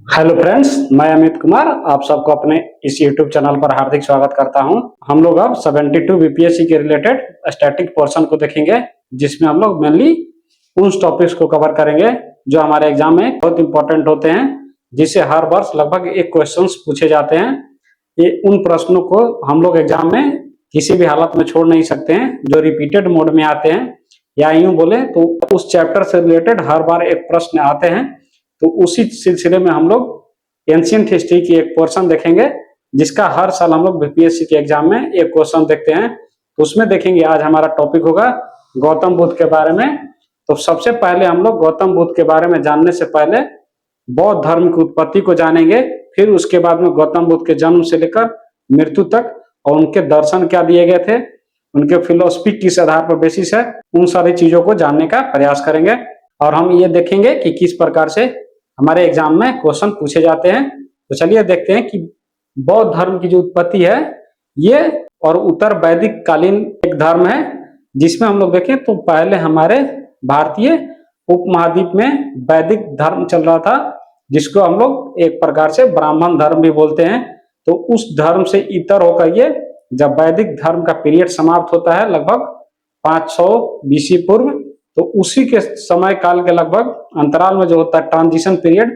Hello friends, मैं अमित कुमार आप सबको अपने इस यूट्यूब चैनल पर हार्दिक स्वागत करता हूं। हम लोग अब 72 बीपीएससी के रिलेटेड स्टैटिक पोर्शन को देखेंगे, जिसमें हम लोग मेनली उन टॉपिक्स को कवर करेंगे जो हमारे एग्जाम में बहुत इंपॉर्टेंट होते हैं, जिससे हर वर्ष लगभग एक क्वेश्चंस पूछे जाते हैं। ये उन प्रश्नों को हम लोग एग्जाम में किसी भी हालत में छोड़ नहीं सकते हैं, जो रिपीटेड मोड में आते हैं, या यूं बोले तो उस चैप्टर से रिलेटेड हर बार एक प्रश्न आते हैं। तो उसी सिलसिले में हम लोग एंशिएंट हिस्ट्री की एक पोर्शन देखेंगे, जिसका हर साल हम लोग बीपीएससी के एग्जाम में एक क्वेश्चन देखते हैं। तो उसमें देखेंगे आज हमारा टॉपिक होगा गौतम बुद्ध के बारे में। तो सबसे पहले हम लोग गौतम बुद्ध के बारे में जानने से पहले बौद्ध धर्म की उत्पत्ति को जानेंगे, फिर उसके बाद में गौतम बुद्ध के जन्म से लेकर मृत्यु तक और उनके दर्शन क्या दिए गए थे, उनके फिलोसफी किस आधार पर बेसिस है, उन सारी चीजों को जानने का प्रयास करेंगे। और हम ये देखेंगे कि किस प्रकार से हमारे एग्जाम में क्वेश्चन पूछे जाते हैं। तो चलिए देखते हैं कि बौद्ध धर्म की जो उत्पत्ति है ये और उत्तर वैदिक कालीन एक धर्म है, जिसमें हम लोग देखें तो पहले हमारे भारतीय उपमहाद्वीप में वैदिक धर्म चल रहा था, जिसको हम लोग एक प्रकार से ब्राह्मण धर्म भी बोलते हैं। तो उस धर्म से इतर होकर ये जब वैदिक धर्म का पीरियड समाप्त होता है लगभग 500 बीसी पूर्व, तो उसी के समय काल के लगभग अंतराल में जो होता है ट्रांजिशन पीरियड,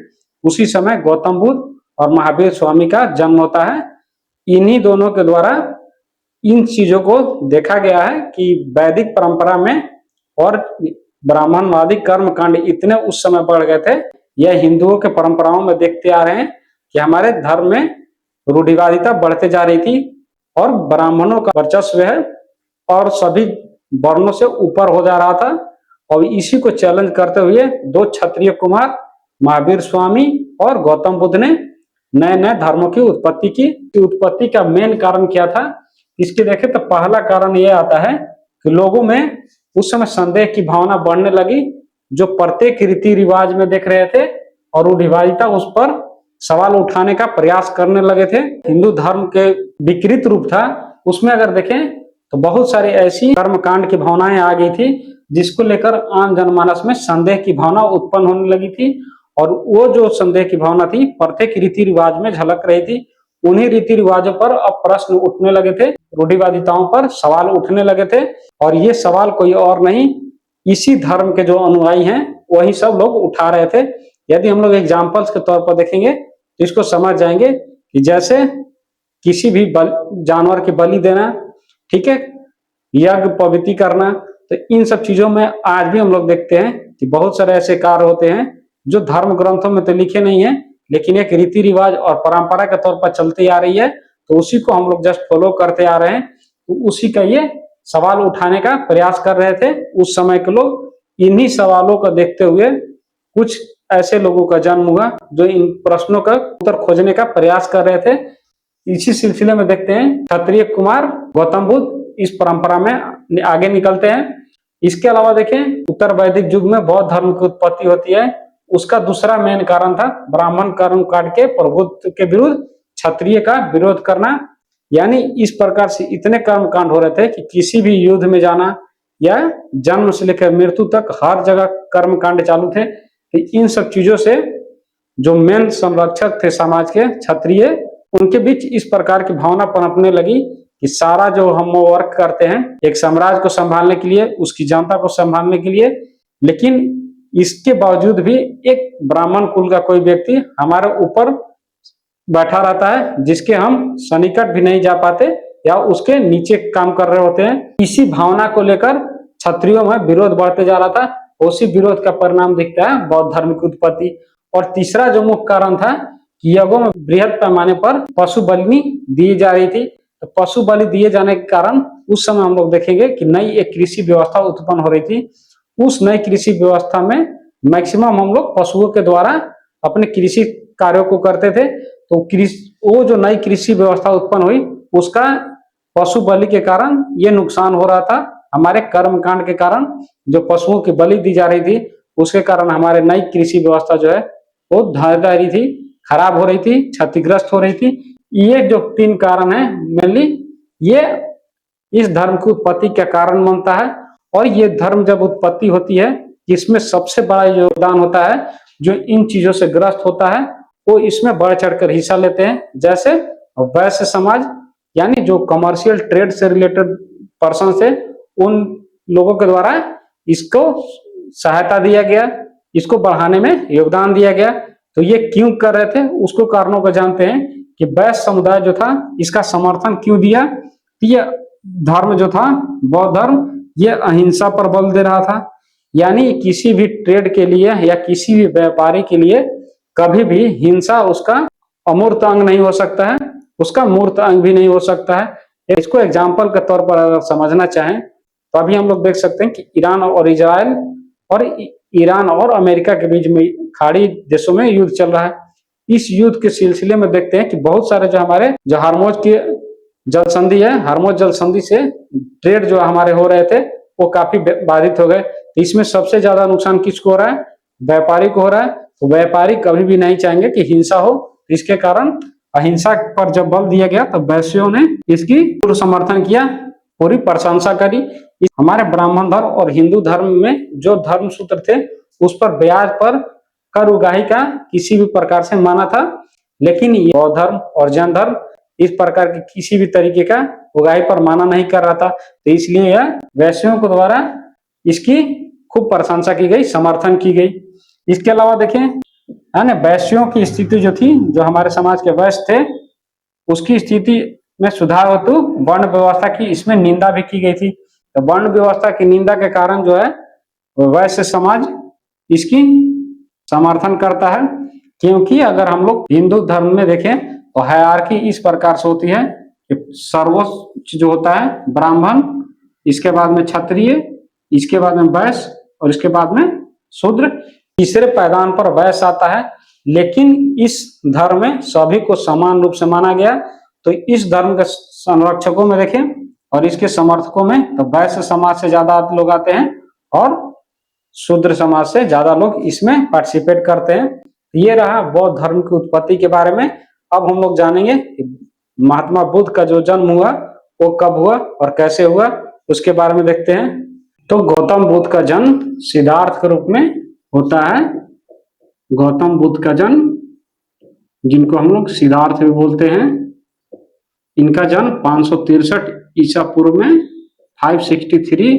उसी समय गौतम बुद्ध और महावीर स्वामी का जन्म होता है। इन्हीं दोनों के द्वारा इन चीजों को देखा गया है कि वैदिक परंपरा में और ब्राह्मणवादी कर्म कांड इतने उस समय बढ़ गए थे, यह हिंदुओं के परंपराओं में देखते आ रहे हैं कि हमारे धर्म में रूढ़िवादिता बढ़ते जा रही थी और ब्राह्मणों का वर्चस्व है और सभी वर्णों से ऊपर हो जा रहा था। और इसी को चैलेंज करते हुए दो क्षत्रिय कुमार महावीर स्वामी और गौतम बुद्ध ने नए नए धर्मों की उत्पत्ति की। उत्पत्ति का मेन कारण क्या था, इसके देखें तो पहला कारण यह आता है कि लोगों में उस समय संदेह की भावना बढ़ने लगी, जो प्रत्येक रीति रिवाज में देख रहे थे और रूढ़िवादिता उस पर सवाल उठाने का प्रयास करने लगे थे। हिंदू धर्म के विकृत रूप था, उसमें अगर देखें तो बहुत सारी ऐसी कर्मकांड की भावनाएं आ गई थी, जिसको लेकर आम जनमानस में संदेह की भावना उत्पन्न होने लगी थी। और वो जो संदेह की भावना थी प्रत्येक रीति रिवाज में झलक रही थी। उन्हीं रीति रिवाजों पर अब प्रश्न उठने लगे थे, रूढ़िवादिताओं पर सवाल उठने लगे थे। और ये सवाल कोई और नहीं, इसी धर्म के जो अनुयायी हैं वही सब लोग उठा रहे थे। यदि हम लोग एग्जाम्पल्स के तौर पर देखेंगे तो इसको समझ जाएंगे कि जैसे किसी भी जानवर की बलि देना, ठीक है, यज्ञ पवित्र करना, तो इन सब चीजों में आज भी हम लोग देखते हैं कि बहुत सारे ऐसे कार्य होते हैं जो धर्म ग्रंथों में तो लिखे नहीं है, लेकिन एक रीति रिवाज और परंपरा के तौर पर चलती आ रही है, तो उसी को हम लोग जस्ट फॉलो करते आ रहे हैं। तो उसी का ये सवाल उठाने का प्रयास कर रहे थे उस समय के लोग। इन्हीं सवालों को देखते हुए कुछ ऐसे लोगों का जन्म हुआ जो इन प्रश्नों का उत्तर खोजने का प्रयास कर रहे थे। इसी सिलसिले में देखते हैं क्षत्रिय कुमार गौतम बुद्ध इस परंपरा में आगे निकलते हैं। इसके अलावा देखें उत्तर वैदिक युग में बौद्ध धर्म की उत्पत्ति होती है। उसका दूसरा मेन कारण था ब्राह्मण कर्म कांड के प्रभुत्व के विरुद्ध क्षत्रिय का विरोध करना। यानी इस प्रकार से इतने कर्म कांड हो रहे थे कि किसी भी युद्ध में जाना या जन्म से लेकर मृत्यु तक हर जगह कर्म कांड चालू थे। तो इन सब चीजों से जो मेन संरक्षक थे समाज के क्षत्रिय, उनके बीच इस प्रकार की भावना पनपने लगी कि सारा जो हम वर्क करते हैं एक साम्राज्य को संभालने के लिए, उसकी जनता को संभालने के लिए, लेकिन इसके बावजूद भी एक ब्राह्मण कुल का कोई व्यक्ति हमारे ऊपर बैठा रहता है, जिसके हम सन्निकट भी नहीं जा पाते या उसके नीचे काम कर रहे होते हैं। इसी भावना को लेकर क्षत्रियों में विरोध बढ़ते जा रहा था। उसी विरोध का परिणाम दिखता है बौद्ध धर्म की उत्पत्ति। और तीसरा जो मुख्य कारण था कि यज्ञों में बृहद पैमाने पर पशु बलि दी जा रही थी। तो पशु बलि दिए जाने के कारण उस समय हम लोग देखेंगे कि नई एक कृषि व्यवस्था उत्पन्न हो रही थी। उस नई कृषि व्यवस्था में मैक्सिमम हम लोग पशुओं के द्वारा अपने कृषि कार्यों को करते थे। तो वो जो नई कृषि व्यवस्था उत्पन्न हुई, उसका पशु बलि के कारण ये नुकसान हो रहा था। हमारे कर्म कांड के कारण जो पशुओं की बलि दी जा रही थी, उसके कारण हमारे नई कृषि व्यवस्था जो है वो ढह रही थी, खराब हो रही थी, क्षतिग्रस्त हो रही थी। ये जो तीन कारण है मेनली ये इस धर्म की उत्पत्ति का कारण बनता है। और ये धर्म जब उत्पत्ति होती है, इसमें सबसे बड़ा योगदान होता है जो इन चीजों से ग्रस्त होता है, वो इसमें बढ़ चढ़कर हिस्सा लेते हैं। जैसे वैश्य समाज यानी जो कमर्शियल ट्रेड से रिलेटेड पर्सन थे, उन लोगों के द्वारा इसको सहायता दिया गया, इसको बढ़ाने में योगदान दिया गया। तो ये क्यों कर रहे थे, उसको कारणों को जानते हैं कि वैश्य समुदाय जो था इसका समर्थन क्यों दिया। ये धर्म जो था, बौद्ध धर्म, ये अहिंसा पर बल दे रहा था। यानी किसी भी ट्रेड के लिए या किसी भी व्यापारी के लिए कभी भी हिंसा उसका अमूर्त अंग नहीं हो सकता है, उसका मूर्त अंग भी नहीं हो सकता है। इसको एग्जाम्पल के तौर पर अगर समझना चाहें तो अभी हम लोग देख सकते हैं कि ईरान और इजराइल और ईरान और अमेरिका के बीच में खाड़ी देशों में युद्ध चल रहा है। इस युद्ध के सिलसिले में देखते हैं कि बहुत सारे जो हमारे जो हार्मोज की जल संधि है, हार्मोज जल संधि से ट्रेड जो हमारे हो रहे थे वो काफी बाधित हो गए। तो इसमें सबसे ज्यादा नुकसान किसको हो रहा है, व्यापारी को हो रहा है। तो व्यापारी कभी भी नहीं चाहेंगे कि हिंसा हो, इसके कारण अहिंसा पर जब बल दिया गया तो वैश्यों ने इसकी पूर्ण समर्थन किया, पूरी प्रशंसा करी। हमारे ब्राह्मण धर्म और हिंदू धर्म में जो धर्म सूत्र थे उस पर ब्याज पर कर उगाही का किसी भी प्रकार से माना था, लेकिन ये बौद्ध धर्म और जैन धर्म इस प्रकार के किसी भी तरीके का उगाही पर माना नहीं कर रहा था। तो इसलिए यह वैश्यों के द्वारा इसकी खूब प्रशंसा की गई, समर्थन की गई। इसके अलावा देखें है ना, वैश्यों की स्थिति जो थी, जो हमारे समाज के वैश्य थे, उसकी स्थिति में सुधार हेतु वर्ण व्यवस्था की इसमें निंदा भी की गई थी। तो वर्ण व्यवस्था की निंदा के कारण जो है वैश्य समाज इसकी समर्थन करता है। क्योंकि अगर हम लोग हिंदू धर्म में देखें तो हायरार्की इस प्रकार से होती है कि सर्वोच्च जो होता है ब्राह्मण, इसके बाद में क्षत्रिय, इसके बाद में वैश्य और इसके बाद में शूद्र, तीसरे पायदान पर वैश्य आता है। लेकिन इस धर्म में सभी को समान रूप से माना गया। तो इस धर्म के संरक्षकों में देखें और इसके समर्थकों में तो वैश्य समाज से ज्यादा लोग आते हैं और शूद्र समाज से ज्यादा लोग इसमें पार्टिसिपेट करते हैं। ये रहा बौद्ध धर्म की उत्पत्ति के बारे में। अब हम लोग जानेंगे कि महात्मा बुद्ध का जो जन्म हुआ वो कब हुआ और कैसे हुआ, उसके बारे में देखते हैं। तो गौतम बुद्ध का जन्म सिद्धार्थ के रूप में होता है। गौतम बुद्ध का जन्म, जिनको हम लोग सिद्धार्थ भी बोलते हैं, इनका जन्म 563 ईसा पूर्व में 563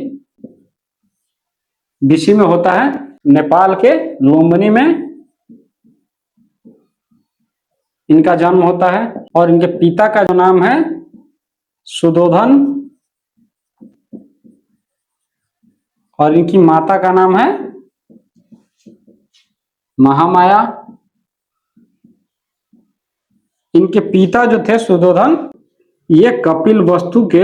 बीसी में होता है, नेपाल के लुम्बिनी में इनका जन्म होता है। और इनके पिता का जो नाम है सुधोधन और इनकी माता का नाम है महामाया। इनके पिता जो थे सुधोधन, ये कपिल वस्तु के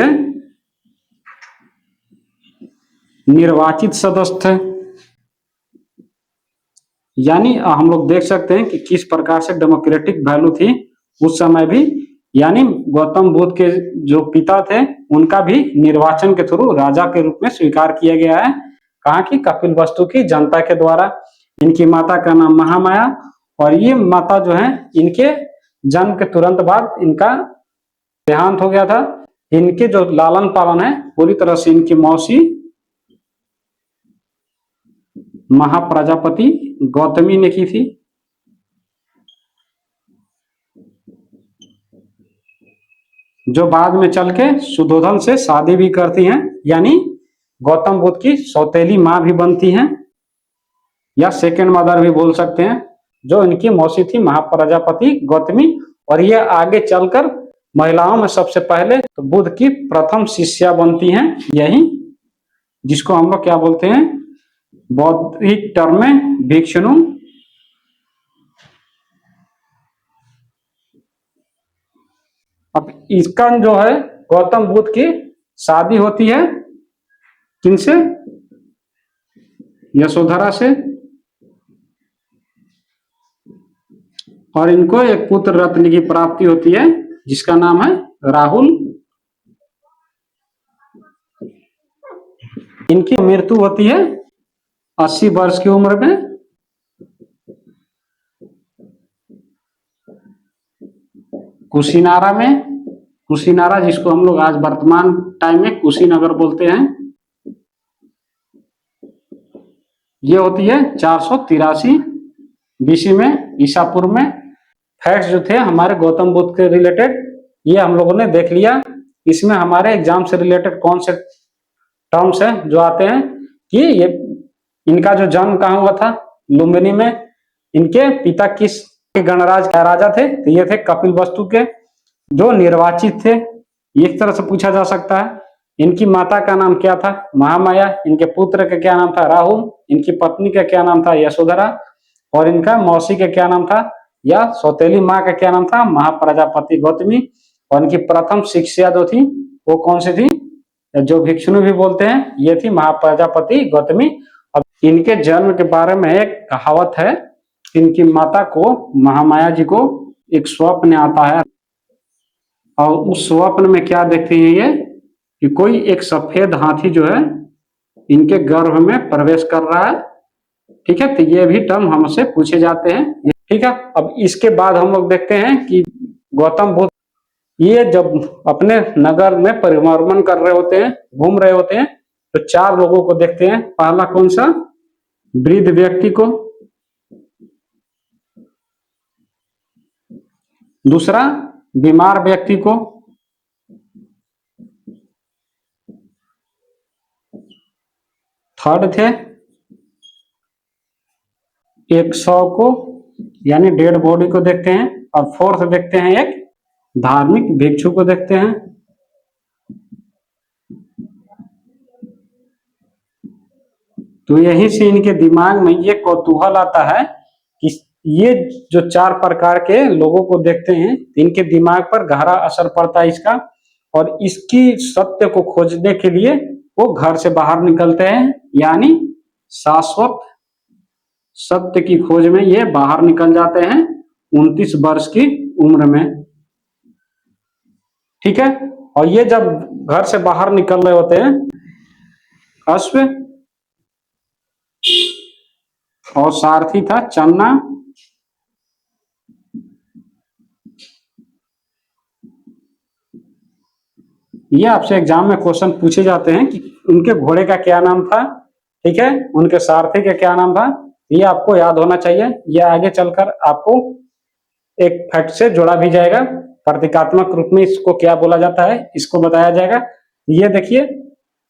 निर्वाचित सदस्य थे। यानी हम लोग देख सकते हैं कि किस प्रकार से डेमोक्रेटिक वैल्यू थी उस समय भी। यानी गौतम बुद्ध के जो पिता थे उनका भी निर्वाचन के थ्रू राजा के रूप में स्वीकार किया गया है, कहा कि कपिल वस्तु की जनता के द्वारा। इनकी माता का नाम महामाया, और ये माता जो है इनके जन्म के तुरंत बाद इनका देहांत हो गया था। इनके जो लालन पालन है पूरी तरह से इनकी मौसी महाप्रजापति गौतमी ने की थी। जो बाद में चल के सुधोधन से शादी भी करती हैं, यानी गौतम बुद्ध की सौतेली माँ भी बनती हैं या सेकेंड मदर भी बोल सकते हैं, जो इनकी मौसी थी महाप्रजापति गौतमी। और ये आगे चलकर महिलाओं में सबसे पहले तो बुद्ध की प्रथम शिष्या बनती हैं, यही जिसको हम लोग क्या बोलते हैं बौद्धिक टर्म में भिक्षुनु। अब इसका जो है गौतम बुद्ध की शादी होती है किनसे, यशोधरा से, और इनको एक पुत्र रत्न की प्राप्ति होती है जिसका नाम है राहुल। इनकी मृत्यु होती है 80 वर्ष की उम्र में। कुशीनारा में, कुशीनारा जिसको हम लोग आज वर्तमान टाइम में कुशीनगर बोलते हैं, ये होती है 483 बीसी में ईसा पूर्व में। फैक्ट्स जो थे हमारे गौतम बुद्ध के रिलेटेड, ये हम लोगों ने देख लिया। इसमें हमारे एग्जाम से रिलेटेड कौन से टर्म्स है जो आते हैं कि ये इनका जो जन्म कहाँ हुआ था, लुम्बिनी में। इनके पिता किस के गणराज का राजा थे, तो ये थे कपिल वस्तु के जो निर्वाचित थे, एक तरह से पूछा जा सकता है। इनकी माता का नाम क्या था, महामाया। इनके पुत्र का क्या नाम था, राहुल। इनकी पत्नी का क्या नाम था, यशोधरा। और इनका मौसी का क्या नाम था, या सौतेली माँ का क्या नाम था, महाप्रजापति गौतमी। और इनकी प्रथम शिष्या जो थी वो कौन सी थी, जो भिक्षुणी भी बोलते हैं, ये थी महाप्रजापति गौतमी। अब इनके जन्म के बारे में एक कहावत है, इनकी माता को, महामाया जी को एक स्वप्न आता है, और उस स्वप्न में क्या देखते हैं ये कि कोई एक सफेद हाथी जो है इनके गर्भ में प्रवेश कर रहा है। ठीक है, तो ये भी टर्म हमसे पूछे जाते हैं। ठीक है, अब इसके बाद हम लोग देखते हैं कि गौतम बुद्ध ये जब अपने नगर में परिभ्रमण कर रहे होते हैं, घूम रहे होते हैं, तो 4 लोगों को देखते हैं। पहला कौन सा, वृद्ध व्यक्ति को। दूसरा बीमार व्यक्ति को। थर्ड थे एक शव को, यानी डेड बॉडी को देखते हैं। और फोर्थ देखते हैं एक धार्मिक भिक्षु को देखते हैं। तो यहीं से इनके दिमाग में ये कौतूहल आता है कि ये जो 4 प्रकार के लोगों को देखते हैं, इनके दिमाग पर गहरा असर पड़ता है इसका। और इसकी सत्य को खोजने के लिए वो घर से बाहर निकलते हैं, यानी शाश्वत सत्य की खोज में ये बाहर निकल जाते हैं 29 वर्ष की उम्र में। ठीक है, और ये जब घर से बाहर निकल रहे होते हैं, अश्व और सारथी था चन्ना। ये आपसे एग्जाम में क्वेश्चन पूछे जाते हैं कि उनके घोड़े का क्या नाम था, ठीक है, उनके सारथी का क्या नाम था। ये आपको याद होना चाहिए। ये आगे चलकर आपको एक फैक्ट से जोड़ा भी जाएगा। प्रतीकात्मक रूप में इसको क्या बोला जाता है, इसको बताया जाएगा। ये देखिए,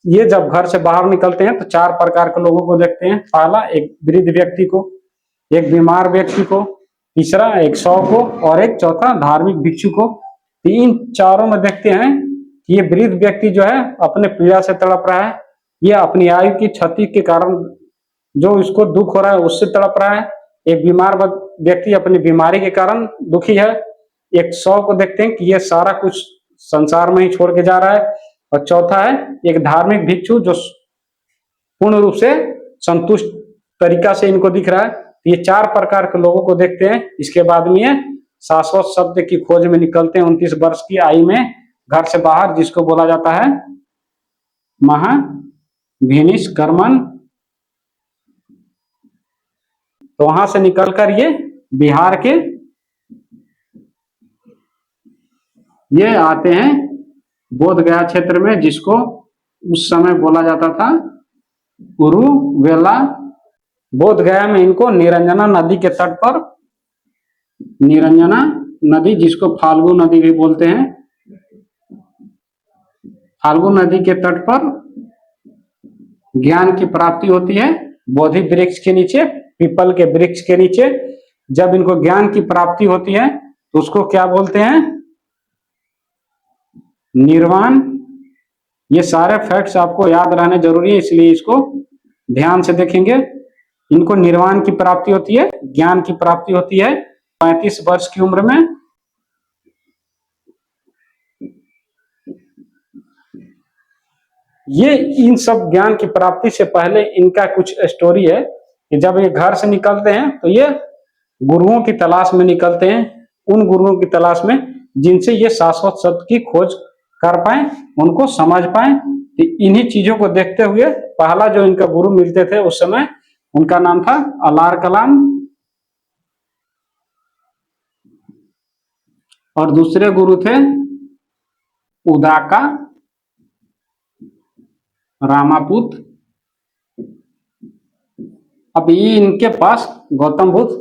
ये जब घर से बाहर निकलते हैं तो 4 प्रकार के लोगों को देखते हैं। पहला एक वृद्ध व्यक्ति को, एक बीमार व्यक्ति को, तीसरा एक शव को, और एक चौथा धार्मिक भिक्षु को। तीन चारों में देखते हैं कि ये वृद्ध व्यक्ति जो है अपने पीड़ा से तड़प रहा है। ये अपनी आयु की क्षति के कारण जो इसको दुख हो रहा है उससे तड़प रहा है। एक बीमार व्यक्ति अपनी बीमारी के कारण दुखी है। एक शव को देखते हैं कि ये सारा कुछ संसार में ही छोड़ के जा रहा है। और चौथा है एक धार्मिक भिक्षु जो पूर्ण रूप से संतुष्ट तरीका से इनको दिख रहा है। ये 4 प्रकार के लोगों को देखते हैं। इसके बाद में ये शाश्वत शब्द की खोज में निकलते हैं 29 वर्ष की आयु में घर से बाहर, जिसको बोला जाता है महाभिनिष्क्रमण। तो वहां से निकलकर ये बिहार के ये आते हैं बोध गया क्षेत्र में, जिसको उस समय बोला जाता था उरुवेला। बोध गया में इनको निरंजना नदी के तट पर, निरंजना नदी जिसको फाल्गु नदी भी बोलते हैं, फाल्गु नदी के तट पर ज्ञान की प्राप्ति होती है। बोधि वृक्ष के नीचे, पीपल के वृक्ष के नीचे जब इनको ज्ञान की प्राप्ति होती है तो उसको क्या बोलते हैं, निर्वाण। ये सारे फैक्ट्स आपको याद रहने जरूरी है, इसलिए इसको ध्यान से देखेंगे। इनको निर्वाण की प्राप्ति होती है, ज्ञान की प्राप्ति होती है 35 वर्ष की उम्र में। ये इन सब ज्ञान की प्राप्ति से पहले इनका कुछ स्टोरी है कि जब ये घर से निकलते हैं तो ये गुरुओं की तलाश में निकलते हैं, उन गुरुओं की तलाश में जिनसे ये शाश्वत सत्य की खोज कर पाए, उनको समझ पाए। तो इन्हीं चीजों को देखते हुए पहला जो इनका गुरु मिलते थे उस समय, उनका नाम था अलार कलाम, और दूसरे गुरु थे उदाका रामापुत। अब ये इनके पास गौतम बुद्ध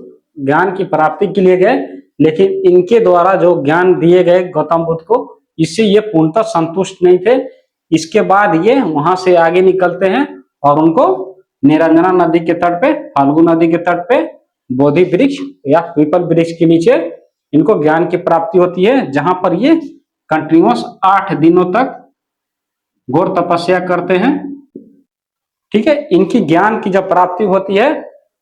ज्ञान की प्राप्ति के लिए गए, लेकिन इनके द्वारा जो ज्ञान दिए गए गौतम बुद्ध को, इससे ये पूर्णतः संतुष्ट नहीं थे। इसके बाद ये वहां से आगे निकलते हैं और उनको निरंजना नदी के तट पे, फाल्गु नदी के तट पे बोधि वृक्ष या पीपल वृक्ष के नीचे इनको ज्ञान की प्राप्ति होती है, जहां पर ये कंटिन्यूअस 8 दिनों तक घोर तपस्या करते हैं। ठीक है, इनकी ज्ञान की जब प्राप्ति होती है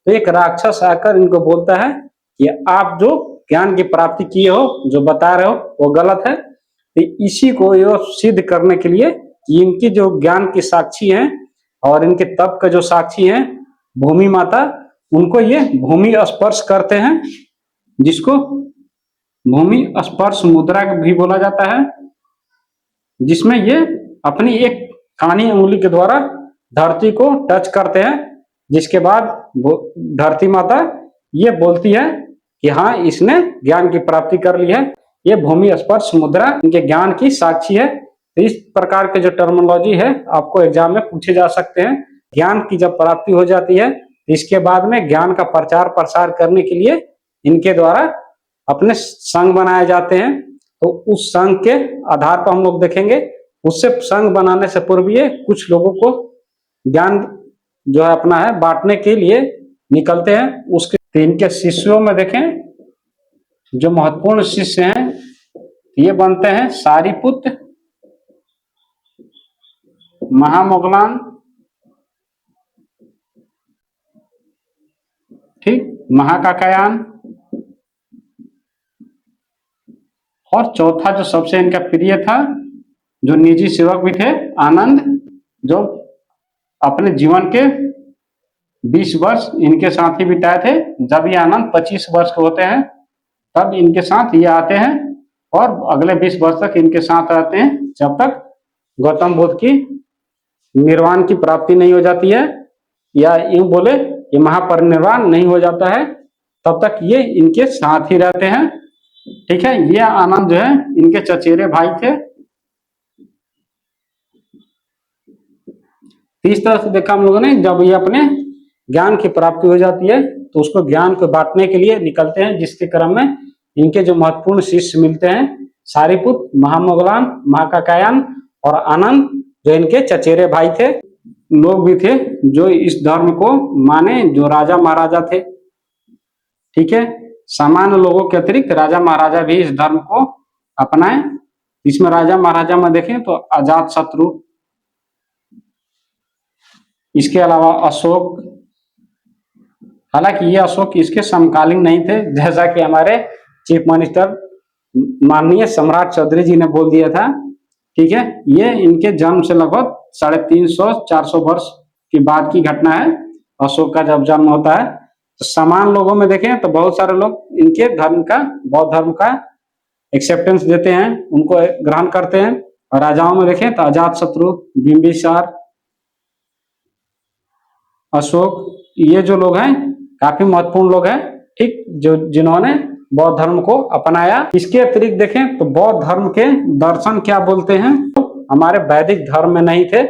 तो एक राक्षस आकर इनको बोलता है कि आप जो ज्ञान की प्राप्ति किए हो, जो बता रहे हो वो गलत है। तो इसी को ये सिद्ध करने के लिए कि इनकी जो ज्ञान की साक्षी हैं और इनके तप का जो साक्षी हैं भूमि माता, उनको ये भूमि स्पर्श करते हैं, जिसको भूमि स्पर्श मुद्रा भी बोला जाता है, जिसमें ये अपनी एक कानी उंगली के द्वारा धरती को टच करते हैं, जिसके बाद धरती माता ये बोलती है कि हाँ, इसने ज्ञान की प्राप्ति कर ली है। ये भूमि स्पर्श मुद्रा इनके ज्ञान की साक्षी है। तो इस प्रकार के जो टर्मिनोलॉजी है आपको एग्जाम में पूछे जा सकते हैं। ज्ञान की जब प्राप्ति हो जाती है इसके बाद में ज्ञान का प्रचार प्रसार करने के लिए इनके द्वारा अपने संघ बनाए जाते हैं। तो उस संघ के आधार पर हम लोग देखेंगे, उससे संघ बनाने से पूर्व ये कुछ लोगों को ज्ञान जो है अपना है बांटने के लिए निकलते हैं। उसके इनके शिष्यों में देखें जो महत्वपूर्ण शिष्य हैं ये बनते हैं सारिपुत्र, महामोगलान, ठीक, महाकाकायान, और चौथा जो सबसे इनका प्रिय था, जो निजी सेवक भी थे, आनंद, जो अपने जीवन के 20 वर्ष इनके साथ ही बिताए थे। जब ये आनंद 25 वर्ष के होते हैं तब इनके साथ ये आते हैं और अगले 20 वर्ष तक इनके साथ रहते हैं, जब तक गौतम बुद्ध की निर्वाण की प्राप्ति नहीं हो जाती है, या यूं बोले ये महापरिनिर्वाण नहीं हो जाता है, तब तक ये इनके साथ ही रहते हैं। ठीक है, ये आनंद जो है इनके चचेरे भाई थे। इस तरह से देखा हम लोगों ने, जब ये अपने ज्ञान की प्राप्ति हो जाती है तो उसको ज्ञान को बांटने के लिए निकलते हैं, जिसके क्रम में इनके जो महत्वपूर्ण शिष्य मिलते हैं, सारिपुत्र, महामोगलान, महाकाकायान और आनंद, जो इनके चचेरे भाई थे। लोग भी थे जो इस धर्म को माने, जो राजा महाराजा थे। ठीक है, सामान्य लोगों के अतिरिक्त राजा महाराजा भी इस धर्म को अपनाए। इसमें राजा महाराजा में देखें तो अजात शत्रु, इसके अलावा अशोक, हालांकि ये अशोक इसके समकालीन नहीं थे, जैसा कि हमारे चीफ मिनिस्टर माननीय सम्राट चौधरी जी ने बोल दिया था। ठीक है, ये इनके जन्म से लगभग 350-400 वर्ष की बाद की घटना है, अशोक का जब जन्म होता है। तो समान लोगों में देखें तो बहुत सारे लोग इनके धर्म का, बौद्ध धर्म का एक्सेप्टेंस देते हैं, उनको ग्रहण करते हैं। और राजाओं में देखें तो अजात शत्रु, बिंबिसार, अशोक, ये जो लोग हैं काफी महत्वपूर्ण लोग हैं, ठीक, जो जिन्होंने बौद्ध धर्म को अपनाया। इसके अतिरिक्त देखें तो बौद्ध धर्म के दर्शन क्या बोलते हैं, तो हमारे वैदिक धर्म में नहीं थे,